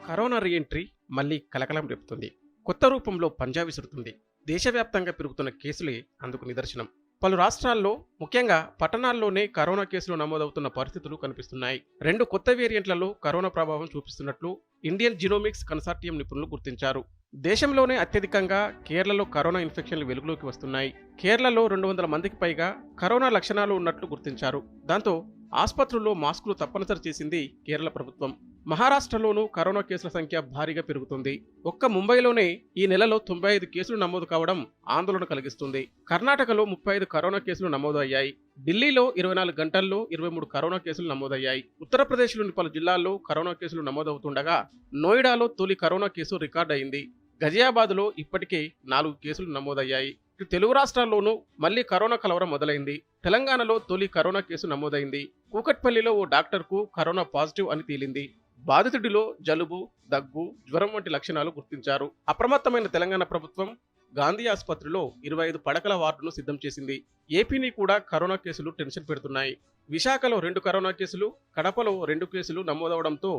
Corona reentry మళ్ళీ కలకలం రేపుతుంది. కొత్త రూపంలో పంజా విసురుతుంది. దేశవ్యాప్తంగా పెరుగుతున్న కేసులే అందుకు నిదర్శనం. పలు రాష్ట్రాల్లో, ముఖ్యంగా పట్టణాల్లోనే కరోనా కేసులు నమోదవుతున్న పరిస్థితులు కనిపిస్తున్నాయి. 2 కొత్త వేరియంట్లలో కరోనా ప్రభావం చూపిస్తున్నట్లు ఇండియన్ జినోమిక్స్ కన్సార్టియం నిపుణులు గుర్తించారు. దేశంలోనే అత్యధికంగా కేరళలో కరోనా ఇన్ఫెక్షన్లు వెలుగులోకి వస్తున్నాయి. కేరళలో 200 మందికి పైగా కరోనా లక్షణాలు ఉన్నట్లు గుర్తించారు. దాంతో ఆసుపత్రుల్లో మాస్కులు తప్పనిసరి చేసింది కేరళ ప్రభుత్వం. మహారాష్ట్రలోనూ కరోనా కేసుల సంఖ్య భారీగా పెరుగుతుంది. ఒక్క ముంబైలోనే ఈ నెలలో 95 కేసులు నమోదు కావడం ఆందోళన కలిగిస్తుంది. కర్ణాటకలో 35 కరోనా కేసులు నమోదు అయ్యాయి. ఢిల్లీలో 24 గంటల్లో 23 కరోనా కేసులు నమోదయ్యాయి. ఉత్తరప్రదేశ్లోని పలు జిల్లాల్లో కరోనా కేసులు నమోదవుతుండగా నోయిడాలో తొలి కరోనా కేసు రికార్డ్ అయింది. గజియాబాద్లో ఇప్పటికే 4 కేసులు నమోదయ్యాయి. తెలుగు రాష్ట్రాల్లోనూ మళ్లీ కరోనా కలవరం మొదలైంది. తెలంగాణలో తొలి కరోనా కేసు నమోదైంది. కూకట్పల్లిలో ఓ డాక్టర్కు కరోనా పాజిటివ్ అని తేలింది. బాధితుడిలో జలుబు, దగ్గు, జ్వరం వంటి లక్షణాలు గుర్తించారు. అప్రమత్తమైన తెలంగాణ ప్రభుత్వం గాంధీ ఆసుపత్రిలో 25 పడకల వార్డును సిద్ధం చేసింది. ఏపీని కూడా కరోనా కేసులు టెన్షన్ పెడుతున్నాయి. విశాఖలో 2 కరోనా కేసులు, కడపలో 2 కేసులు నమోదవడంతో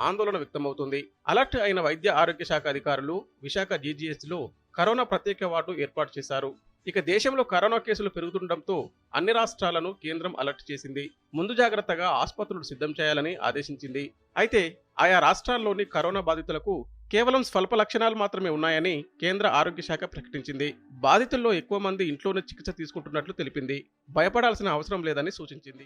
ఆందోళన వ్యక్తమవుతుంది. అలర్ట్ అయిన వైద్య ఆరోగ్య శాఖ అధికారులు విశాఖ జీజీహెచ్లో కరోనా ప్రత్యేక వార్డు ఏర్పాటు చేశారు. ఇక దేశంలో కరోనా కేసులు పెరుగుతుండటంతో అన్ని రాష్ట్రాలను కేంద్రం అలర్ట్ చేసింది. ముందు జాగ్రత్తగా ఆసుపత్రులు సిద్ధం చేయాలని ఆదేశించింది. అయితే ఆయా రాష్ట్రాల్లోని కరోనా బాధితులకు కేవలం స్వల్ప లక్షణాలు మాత్రమే ఉన్నాయని కేంద్ర ఆరోగ్య శాఖ ప్రకటించింది. బాధితుల్లో ఎక్కువ మంది ఇంట్లోనే చికిత్స తీసుకుంటున్నట్లు తెలిపింది. భయపడాల్సిన అవసరం లేదని సూచించింది.